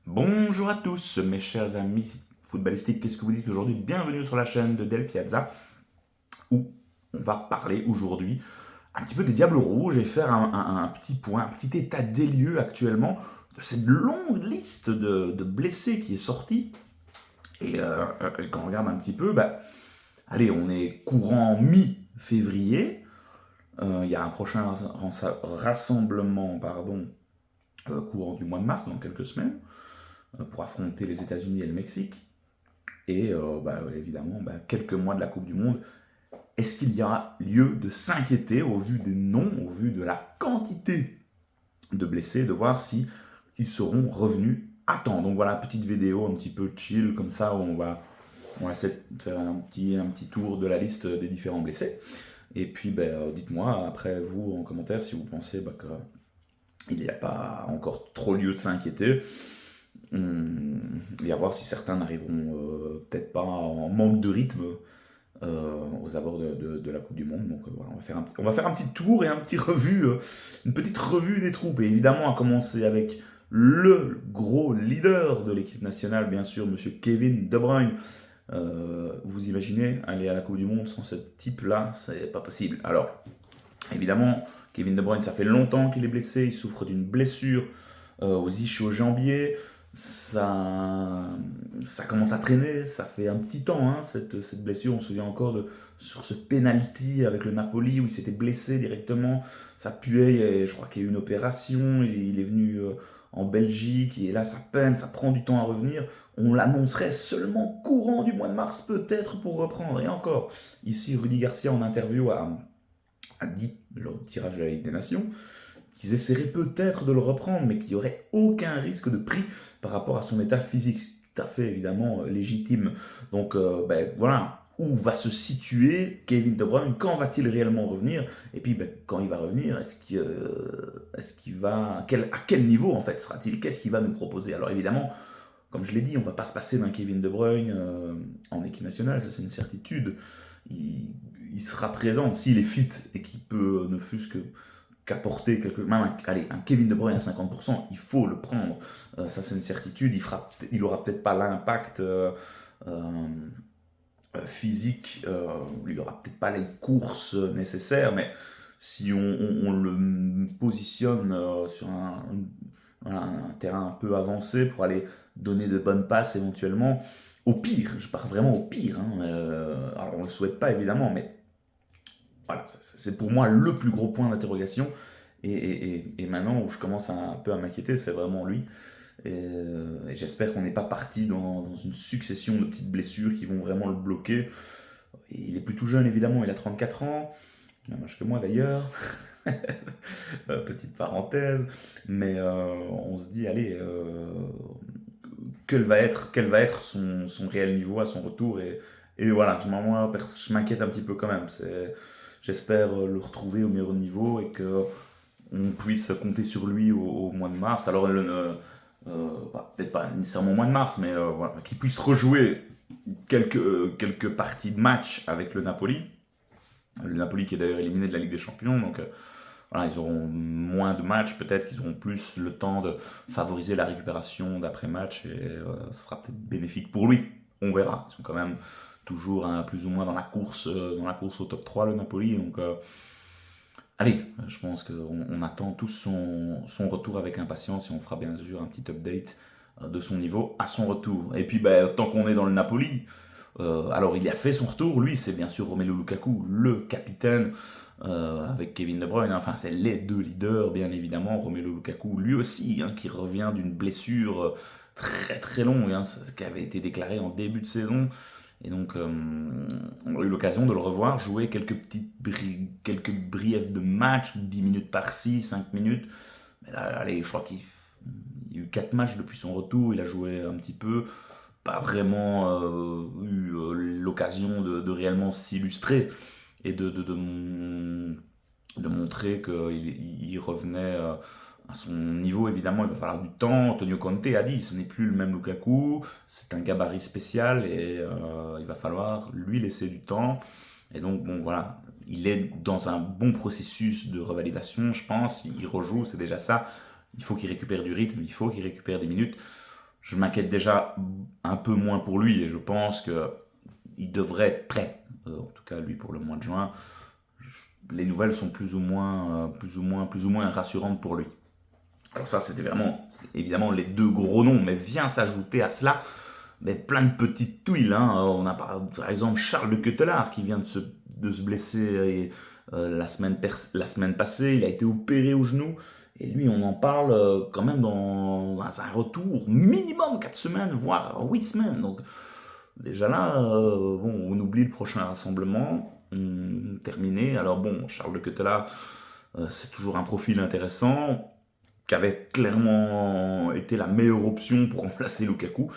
Bonjour à tous, mes chers amis footballistiques. Qu'est-ce que vous dites aujourd'hui? Bienvenue sur la chaîne de Del Piazza, où on va parler aujourd'hui un petit peu des Diables Rouges et faire un petit point, un petit état des lieux actuellement de cette longue liste de blessés qui est sortie. Et quand on regarde un petit peu, allez, on est courant mi-février. Il y a un prochain rassemblement, pardon, courant du mois de mars, dans quelques semaines, pour affronter les États-Unis et le Mexique. Et évidemment, quelques mois de la Coupe du Monde. Est-ce qu'il y a lieu de s'inquiéter au vu des noms, au vu de la quantité de blessés, de voir si ils seront revenus à temps? Donc voilà, petite vidéo un petit peu chill comme ça où on va essayer de faire un petit tour de la liste des différents blessés. Et puis dites-moi après vous en commentaire si vous pensez qu'il n'y a pas encore trop lieu de s'inquiéter. Et à voir si certains n'arriveront peut-être pas en manque de rythme aux abords de la Coupe du Monde. Donc voilà, on va faire un petit tour et une petite revue des troupes. Et évidemment, à commencer avec le gros leader de l'équipe nationale, bien sûr, monsieur Kevin De Bruyne. Vous imaginez aller à la Coupe du Monde sans ce type-là, c'est pas possible. Alors, évidemment, Kevin De Bruyne, ça fait longtemps qu'il est blessé, il souffre d'une blessure aux ischio-jambiers. Ça commence à traîner, ça fait un petit temps, hein, cette blessure. On se souvient encore sur ce penalty avec le Napoli où il s'était blessé directement. Ça puait, et je crois qu'il y a eu une opération, il est venu en Belgique, et là ça peine, ça prend du temps à revenir. On l'annoncerait seulement courant du mois de mars, peut-être pour reprendre. Et encore, ici Rudy Garcia en interview a dit, lors du tirage de la Ligue des Nations, qu'ils essaieraient peut-être de le reprendre, mais qu'il n'y aurait aucun risque de prix par rapport à son état physique. C'est tout à fait, évidemment, légitime. Donc, voilà, où va se situer Kevin De Bruyne? Quand va-t-il réellement revenir? Et puis, quand il va revenir, est-ce qu'il va... à quel niveau, en fait, sera-t-il? Qu'est-ce qu'il va nous proposer? Alors, évidemment, comme je l'ai dit, on ne va pas se passer d'un Kevin De Bruyne en équipe nationale, ça c'est une certitude. Il sera présent s'il est fit et qu'il peut ne fût-ce qu'apporter allez, un Kevin De Bruyne à 50%, il faut le prendre. Ça c'est une certitude. Il aura peut-être pas l'impact physique, il aura peut-être pas les courses nécessaires, mais si on le positionne sur un terrain un peu avancé pour aller donner de bonnes passes éventuellement, au pire, je pars vraiment au pire, hein, alors on ne le souhaite pas évidemment, mais voilà, c'est pour moi le plus gros point d'interrogation. Et maintenant où je commence un peu à m'inquiéter, c'est vraiment lui. Et j'espère qu'on n'est pas parti dans une succession de petites blessures qui vont vraiment le bloquer. Il est plus tout jeune évidemment, il a 34 ans, même âge que moi d'ailleurs. Petite parenthèse. Mais on se dit, allez, quel va être son réel niveau à son retour. Et voilà, moi, je m'inquiète un petit peu quand même. J'espère le retrouver au meilleur niveau et qu'on puisse compter sur lui au mois de mars. Alors, peut-être pas nécessairement au mois de mars, mais voilà, qu'il puisse rejouer quelques parties de match avec le Napoli. Le Napoli qui est d'ailleurs éliminé de la Ligue des Champions, donc voilà, ils auront moins de matchs, peut-être qu'ils auront plus le temps de favoriser la récupération d'après-match et ce sera peut-être bénéfique pour lui. On verra. Ils sont quand même toujours plus ou moins dans la course au top 3, le Napoli. Donc, allez, je pense qu'on attend tous son retour avec impatience et on fera bien sûr un petit update de son niveau à son retour. Et puis, tant qu'on est dans le Napoli, alors il a fait son retour, lui, c'est bien sûr Romelu Lukaku, le capitaine avec Kevin De Bruyne. Enfin, c'est les deux leaders, bien évidemment. Romelu Lukaku, lui aussi, hein, qui revient d'une blessure très très longue, hein, qui avait été déclarée en début de saison. Et donc, on a eu l'occasion de le revoir jouer quelques briefs de match, 10 minutes par-ci, 5 minutes. Mais là, allez, je crois qu'il y a eu 4 matchs depuis son retour, il a joué un petit peu, pas vraiment eu l'occasion de réellement s'illustrer et de montrer qu'il revenait à son niveau. Évidemment, il va falloir du temps. Antonio Conte a dit, ce n'est plus le même Lukaku, c'est un gabarit spécial et il va falloir lui laisser du temps. Et donc, bon, voilà, il est dans un bon processus de revalidation, je pense. Il rejoue, c'est déjà ça. Il faut qu'il récupère du rythme, il faut qu'il récupère des minutes. je m'inquiète déjà un peu moins pour lui et je pense qu'il devrait être prêt. En tout cas, lui, pour le mois de juin. Les nouvelles sont plus ou moins rassurantes pour lui. Alors ça, c'était vraiment, évidemment, les deux gros noms, mais vient s'ajouter à cela mais plein de petites tuiles. Hein. On a par exemple Charles de Ketelaar qui vient de se blesser la semaine passée. Il a été opéré au genou. Et lui, on en parle quand même dans un retour minimum 4 semaines, voire 8 semaines. Donc déjà là, bon, on oublie le prochain rassemblement. Terminé. Alors bon, Charles de Ketelaar, c'est toujours un profil intéressant qui avait clairement été la meilleure option pour remplacer Lukaku,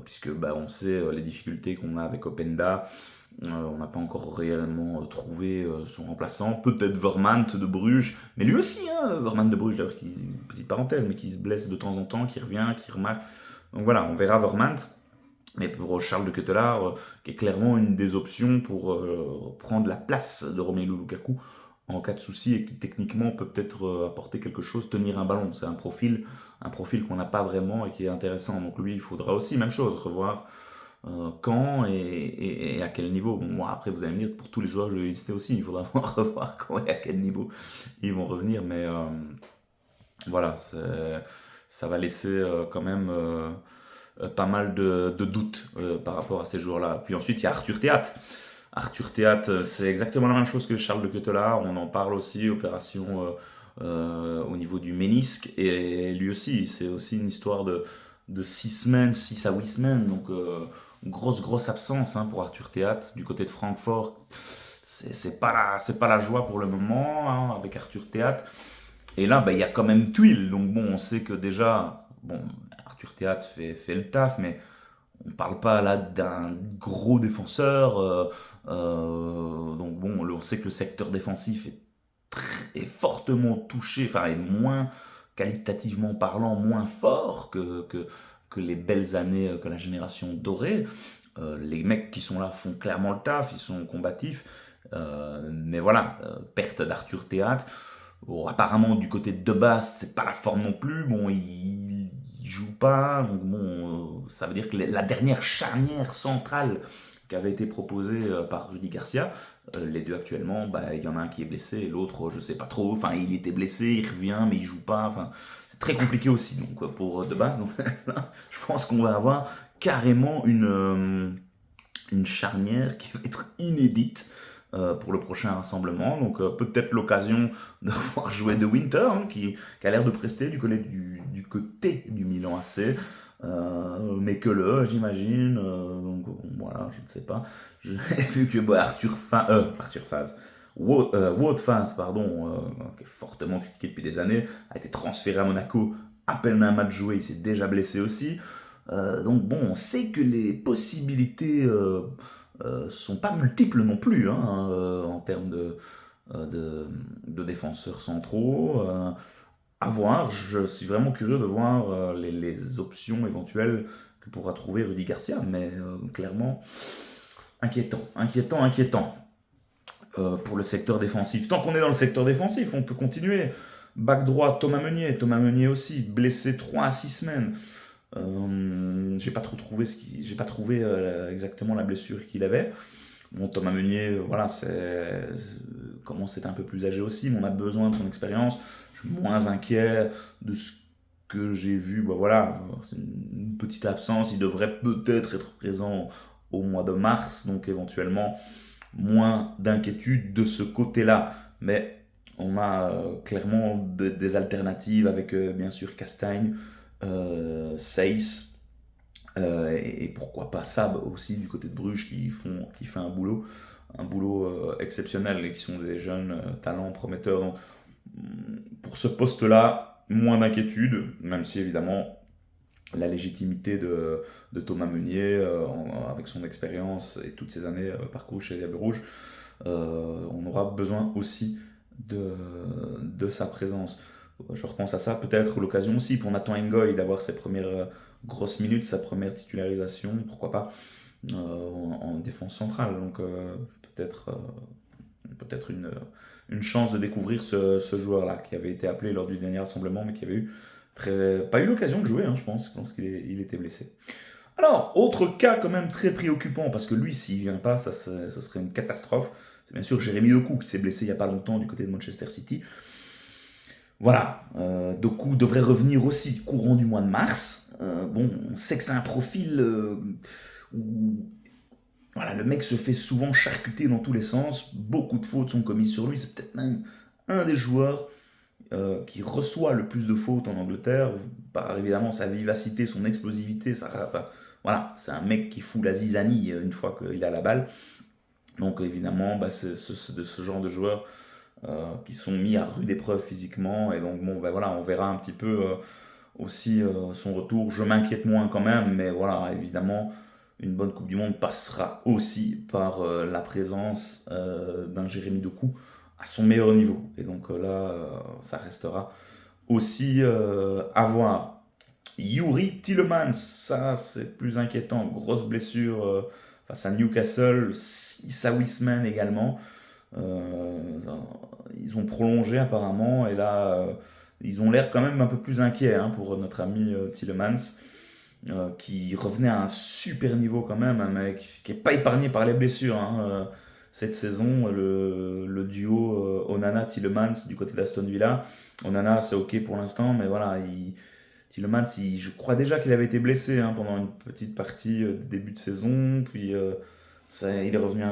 puisque bah, on sait les difficultés qu'on a avec Openda. On n'a pas encore réellement trouvé son remplaçant. Peut-être Vermaat de Bruges, mais lui aussi, hein, Vermaat de Bruges, d'ailleurs, petite parenthèse, mais qui se blesse de temps en temps, qui revient, qui remarque. Donc voilà, on verra Vermaat. Mais pour Charles de Ketelaar, qui est clairement une des options pour prendre la place de Romelu Lukaku en cas de souci et qui techniquement peut peut-être apporter quelque chose, tenir un ballon. C'est un profil qu'on n'a pas vraiment et qui est intéressant. Donc lui, il faudra aussi, même chose, revoir quand et à quel niveau. Bon, moi, après, vous allez me dire, pour tous les joueurs, je vais lister aussi, il faudra revoir quand et à quel niveau ils vont revenir. Mais voilà, ça va laisser quand même pas mal de doutes par rapport à ces joueurs-là. Puis ensuite, il y a Arthur Théat. Arthur Théat, c'est exactement la même chose que Charles de Ketelaar. On en parle aussi, opération au niveau du ménisque. Et lui aussi, c'est aussi une histoire de 6 semaines, 6 à 8 semaines. Donc, grosse absence hein, pour Arthur Théat du côté de Francfort. C'est pas la joie pour le moment hein, avec Arthur Théat. Et là, bah, il y a quand même tuile. Donc bon, on sait que déjà, bon, Arthur Théat fait le taf, mais on parle pas là d'un gros défenseur. Donc bon, on sait que le secteur défensif est fortement touché, enfin est moins qualitativement parlant, moins fort que les belles années que la génération dorée. Les mecs qui sont là font clairement le taf, ils sont combatifs. Mais voilà, perte d'Arthur Théat. Bon, apparemment, du côté de Bast, c'est pas la forme non plus. Bon, il joue pas. Donc, bon, ça veut dire que la dernière charnière centrale qui avait été proposée par Rudy Garcia, les deux actuellement, bah, il y en a un qui est blessé et l'autre, je sais pas trop. Enfin, il était blessé, il revient, mais il joue pas. Enfin, c'est très compliqué aussi donc, pour De Bast. Donc, je pense qu'on va avoir carrément une charnière qui va être inédite pour le prochain rassemblement. Donc peut-être l'occasion de voir jouer De Winter, hein, qui a l'air de prester du côté du Milan AC. Mais que j'imagine. Donc voilà, je ne sais pas. J'ai vu que bah, Arthur Faz. Wout Faz, pardon, qui est fortement critiqué depuis des années, a été transféré à Monaco, à peine un match joué, il s'est déjà blessé aussi. Donc bon, on sait que les possibilités sont pas multiples non plus hein, en termes de défenseurs centraux. À voir, je suis vraiment curieux de voir les options éventuelles que pourra trouver Rudy Garcia, mais clairement inquiétant. Pour le secteur défensif. Tant qu'on est dans le secteur défensif, on peut continuer. Back droit, Thomas Meunier aussi, blessé 3 à 6 semaines. J'ai pas trouvé exactement la blessure qu'il avait. Bon, Thomas Meunier, voilà, commence à être un peu plus âgé aussi, mais on a besoin de son expérience. Je suis moins inquiet de ce que j'ai vu. Bah, voilà, c'est une petite absence. Il devrait peut-être être présent au mois de mars, donc éventuellement moins d'inquiétude de ce côté-là. Mais on a clairement des alternatives avec bien sûr Castagne, Seyss et pourquoi pas Sab aussi du côté de Bruges qui fait un boulot exceptionnel et qui sont des jeunes talents prometteurs. Donc, pour ce poste-là, moins d'inquiétude, même si évidemment la légitimité de Thomas Meunier, avec son expérience et toutes ces années parcourues chez les Diables Rouges, on aura besoin aussi de sa présence. Je repense à ça, peut-être l'occasion aussi pour Nathan Ngoy d'avoir ses premières grosses minutes, sa première titularisation, pourquoi pas, en défense centrale. Donc peut-être une chance de découvrir ce joueur-là qui avait été appelé lors du dernier rassemblement, mais qui avait eu pas eu l'occasion de jouer, hein, je pense qu'il était blessé. Alors, autre cas quand même très préoccupant, parce que lui, s'il vient pas, ça serait une catastrophe. C'est bien sûr Jérémy Doku qui s'est blessé il n'y a pas longtemps du côté de Manchester City. Voilà, Doku devrait revenir aussi courant du mois de mars. Bon, on sait que c'est un profil où voilà, le mec se fait souvent charcuter dans tous les sens. Beaucoup de fautes sont commises sur lui. C'est peut-être même un des joueurs qui reçoit le plus de fautes en Angleterre, par évidemment sa vivacité, son explosivité. Voilà, c'est un mec qui fout la zizanie une fois qu'il a la balle. Donc évidemment, c'est ce genre de joueurs qui sont mis à rude épreuve physiquement. Et donc bon, voilà, on verra un petit peu aussi son retour. Je m'inquiète moins quand même, mais voilà, évidemment, une bonne Coupe du Monde passera aussi par la présence d'un Jérémy Doku à son meilleur niveau. Et donc là, ça restera aussi à voir. Yuri Tillemans, ça c'est plus inquiétant. Grosse blessure face à Newcastle. 6 à Wisman également. Ils ont prolongé apparemment. Et là, ils ont l'air quand même un peu plus inquiets pour notre ami Tillemans. Qui revenait à un super niveau quand même, un mec qui n'est pas épargné par les blessures. Cette saison, le duo Onana-Tillemans du côté d'Aston Villa. Onana, c'est ok pour l'instant, mais voilà, Tillemans, je crois déjà qu'il avait été blessé pendant une petite partie début de saison, puis il est revenu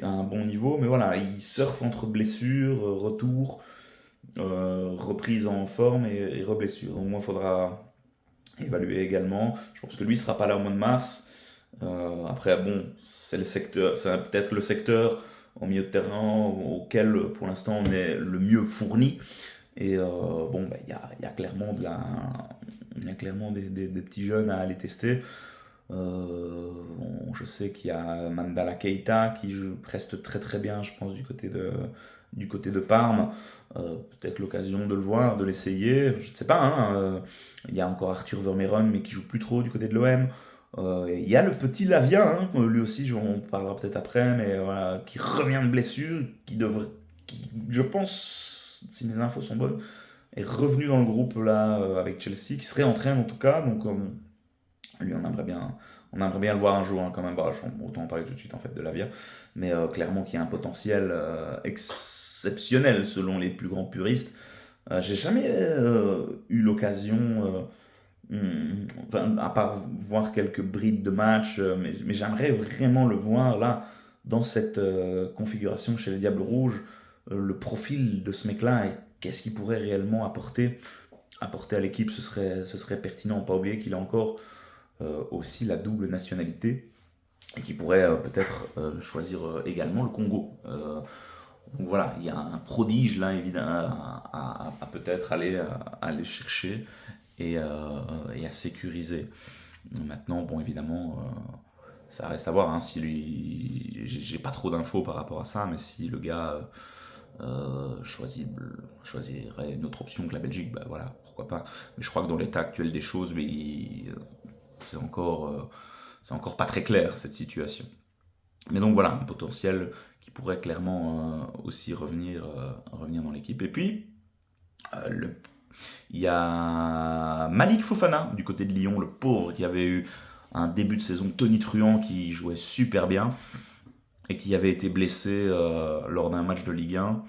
à un bon niveau, mais voilà, il surfe entre blessures, retour, reprise en forme et reblessure. Donc moi, il faudra évaluer également. Je pense que lui ne sera pas là au mois de mars. Après, bon, c'est peut-être le secteur au milieu de terrain auquel pour l'instant on est le mieux fourni. Et bon, il y a clairement des petits jeunes à aller tester. Je sais qu'il y a Mandala Keita qui reste très très bien, je pense, du côté de Parme. Peut-être l'occasion de le voir, de l'essayer. Je ne sais pas. Il y a encore Arthur Vermeeren, mais qui joue plus trop du côté de l'OM. Il y a le petit Lavia, lui aussi, on parlera peut-être après, mais voilà, qui revient de blessure, qui, je pense, si mes infos sont bonnes, est revenu dans le groupe là avec Chelsea, qui serait en train en tout cas. Donc lui, on aimerait bien le voir un jour quand même. Autant en parler tout de suite en fait de Lavia, mais clairement qui a un potentiel exceptionnel selon les plus grands puristes. J'ai jamais eu l'occasion, à part voir quelques brides de match, mais j'aimerais vraiment le voir là dans cette configuration chez les Diables Rouges. Le profil de ce mec-là et qu'est-ce qu'il pourrait réellement apporter à l'équipe, ce serait pertinent. Pas oublier qu'il a encore aussi la double nationalité et qui pourrait peut-être choisir également le Congo. Donc voilà, il y a un prodige là évidemment à peut-être aller chercher et à sécuriser. Maintenant, bon évidemment, ça reste à voir si lui, j'ai pas trop d'infos par rapport à ça, mais si le gars choisirait une autre option que la Belgique, voilà, pourquoi pas. Mais je crois que dans l'état actuel des choses, c'est encore pas très clair cette situation. Mais donc voilà, un potentiel qui pourrait clairement aussi revenir dans l'équipe. Et puis, il y a Malik Fofana du côté de Lyon, le pauvre, qui avait eu un début de saison tonitruant, qui jouait super bien et qui avait été blessé lors d'un match de Ligue 1.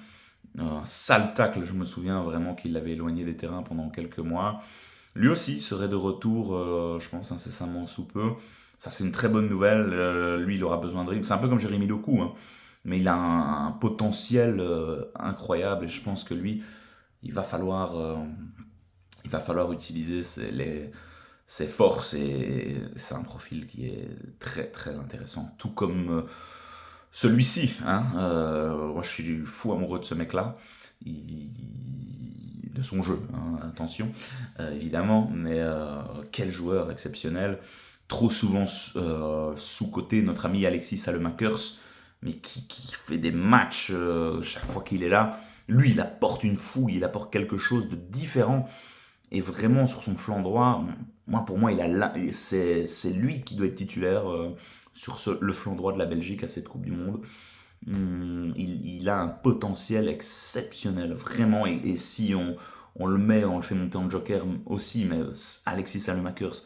Un sale tacle, je me souviens vraiment qu'il l'avait éloigné des terrains pendant quelques mois. Lui aussi serait de retour, je pense, incessamment sous peu. Ça, c'est une très bonne nouvelle. Lui, il aura besoin de rythme. C'est un peu comme Jérémy Doku, mais il a un potentiel incroyable et je pense que lui, il va falloir utiliser ses forces et c'est un profil qui est très très intéressant. Tout comme celui-ci. Moi, je suis fou amoureux de ce mec-là. De son jeu, attention, évidemment, mais quel joueur exceptionnel. Trop souvent sous-coté, notre ami Alexis Salemakers, mais qui fait des matchs chaque fois qu'il est là. Lui, il apporte une fouille, il apporte quelque chose de différent. Et vraiment, sur son flanc droit, pour moi, c'est lui qui doit être titulaire sur le flanc droit de la Belgique à cette Coupe du Monde. Il a un potentiel exceptionnel, vraiment. Et si on le fait monter en joker aussi, mais Alexis Saelemaekers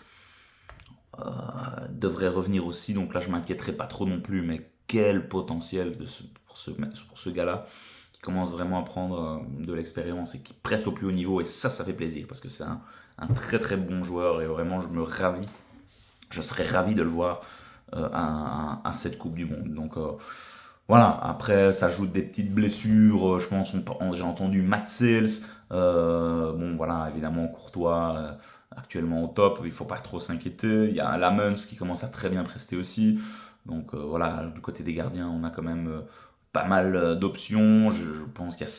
devrait revenir aussi, donc là je m'inquiéterai pas trop non plus, mais quel potentiel pour ce gars-là, qui commence vraiment à prendre de l'expérience et qui reste au plus haut niveau, et ça fait plaisir, parce que c'est un très très bon joueur, et vraiment je serais ravi de le voir à cette Coupe du Monde. Donc voilà, après ça ajoute des petites blessures, je pense, j'ai entendu Matt Sales, bon voilà, évidemment Courtois actuellement au top, il faut pas trop s'inquiéter, il y a Lamens qui commence à très bien prester aussi, donc voilà, du côté des gardiens on a quand même pas mal d'options, je pense qu'il y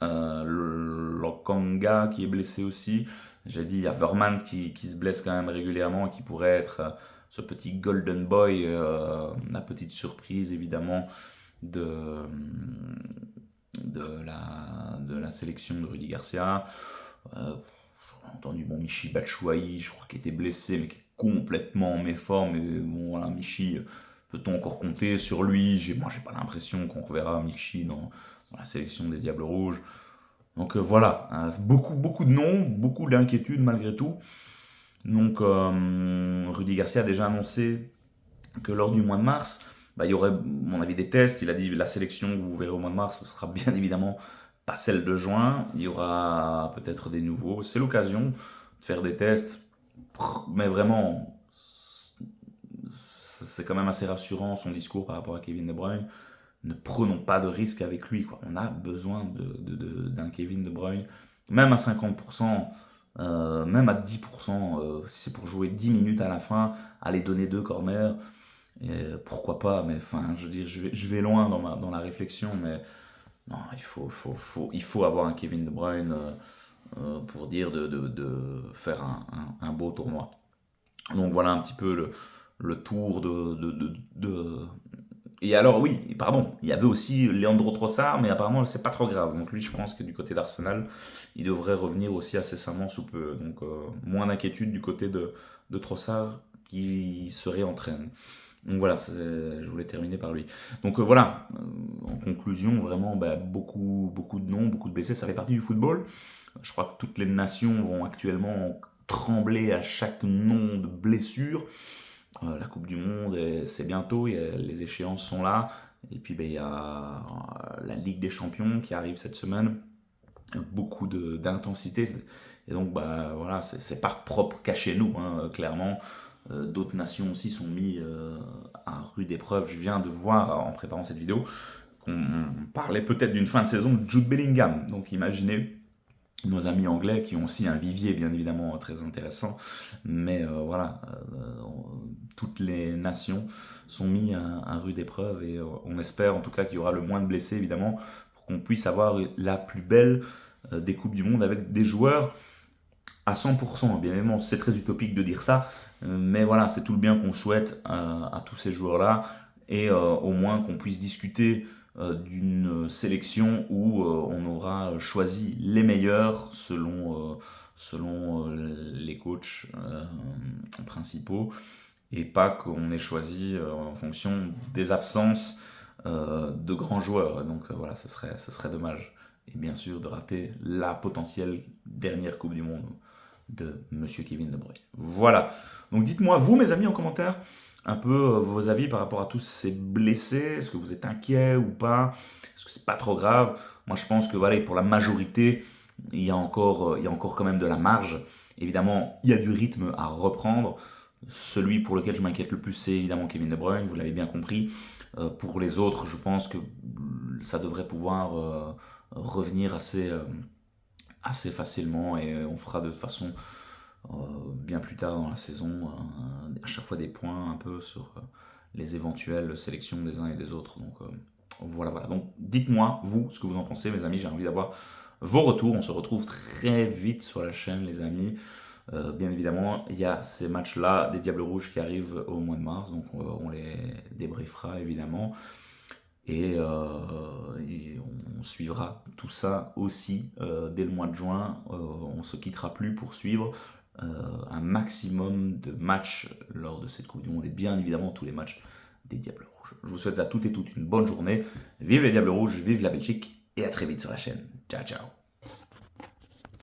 a Lokanga qui est blessé aussi, j'ai dit il y a Vermaat qui se blesse quand même régulièrement et qui pourrait être ce petit golden boy, la petite surprise évidemment de, de la sélection de Rudy Garcia. J'ai entendu Michy Batshuayi, je crois qu'il était blessé, mais qui est complètement en méforme. Mais bon, voilà, Michy, peut-on encore compter sur lui? Moi, j'ai pas l'impression qu'on reverra Michy dans la sélection des Diables Rouges. Donc voilà, beaucoup de noms, beaucoup d'inquiétudes malgré tout. Donc Rudy Garcia a déjà annoncé que lors du mois de mars, il y aurait, à mon avis, des tests. Il a dit la sélection que vous verrez au mois de mars, ce sera bien évidemment pas celle de juin. Il y aura peut-être des nouveaux. C'est l'occasion de faire des tests, mais vraiment, c'est quand même assez rassurant son discours par rapport à Kevin De Bruyne. Ne prenons pas de risques avec lui, quoi. On a besoin d'un Kevin De Bruyne, même à 50%, même à 10%, si c'est pour jouer 10 minutes à la fin, aller donner 2 corners, pourquoi pas, mais enfin, je veux dire, je vais loin dans la réflexion, mais non, il faut avoir un Kevin De Bruyne pour dire de faire un beau tournoi. Donc voilà un petit peu le tour Et alors oui, pardon, il y avait aussi Leandro Trossard, mais apparemment c'est pas trop grave. Donc lui, je pense que du côté d'Arsenal, il devrait revenir aussi incessamment sous peu. Donc moins d'inquiétude du côté de Trossard qui se réentraîne. Donc voilà, je voulais terminer par lui. Donc voilà, en conclusion, vraiment beaucoup de noms, beaucoup de blessés, ça fait partie du football. Je crois que toutes les nations vont actuellement trembler à chaque nom de blessure. La Coupe du Monde, c'est bientôt, les échéances sont là. Et puis il y a la Ligue des Champions qui arrive cette semaine. Beaucoup d'intensité. Et donc voilà, c'est pas propre qu'à chez nous, hein, clairement. D'autres nations aussi sont mis à rude épreuve. Je viens de voir en préparant cette vidéo qu'on parlait peut-être d'une fin de saison de Jude Bellingham. Donc imaginez nos amis anglais qui ont aussi un vivier bien évidemment très intéressant, mais voilà, toutes les nations sont mis à rude épreuve et on espère en tout cas qu'il y aura le moins de blessés évidemment pour qu'on puisse avoir la plus belle des Coupes du Monde avec des joueurs à 100%. Bien évidemment, c'est très utopique de dire ça, mais voilà, c'est tout le bien qu'on souhaite à tous ces joueurs-là et au moins qu'on puisse discuter d'une sélection où on aura choisi les meilleurs selon les coachs principaux et pas qu'on ait choisi en fonction des absences de grands joueurs. Donc voilà, ce serait dommage. Et bien sûr de rater la potentielle dernière Coupe du Monde de Monsieur Kevin De Bruyne. Voilà. Donc dites-moi, vous mes amis, en commentaire, un peu vos avis par rapport à tous ces blessés. Est-ce que vous êtes inquiet ou pas? Est-ce que c'est pas trop grave? Moi je pense que voilà, pour la majorité, il y a encore quand même de la marge. Évidemment, il y a du rythme à reprendre. Celui pour lequel je m'inquiète le plus, c'est évidemment Kevin De Bruyne, vous l'avez bien compris. Pour les autres, je pense que ça devrait pouvoir revenir assez facilement et on fera de toute façon bien plus tard dans la saison à chaque fois des points un peu sur les éventuelles sélections des uns et des autres. Donc voilà. Donc dites-moi, vous, ce que vous en pensez, mes amis. J'ai envie d'avoir vos retours. On se retrouve très vite sur la chaîne, les amis. Bien évidemment, il y a ces matchs-là des Diables Rouges qui arrivent au mois de mars. Donc on les débriefera évidemment. Et on suivra tout ça aussi dès le mois de juin. On ne se quittera plus pour suivre un maximum de matchs lors de cette Coupe du Monde et bien évidemment tous les matchs des Diables Rouges. Je vous souhaite à toutes et toutes une bonne journée. Vive les Diables Rouges, vive la Belgique et à très vite sur la chaîne. Ciao, ciao.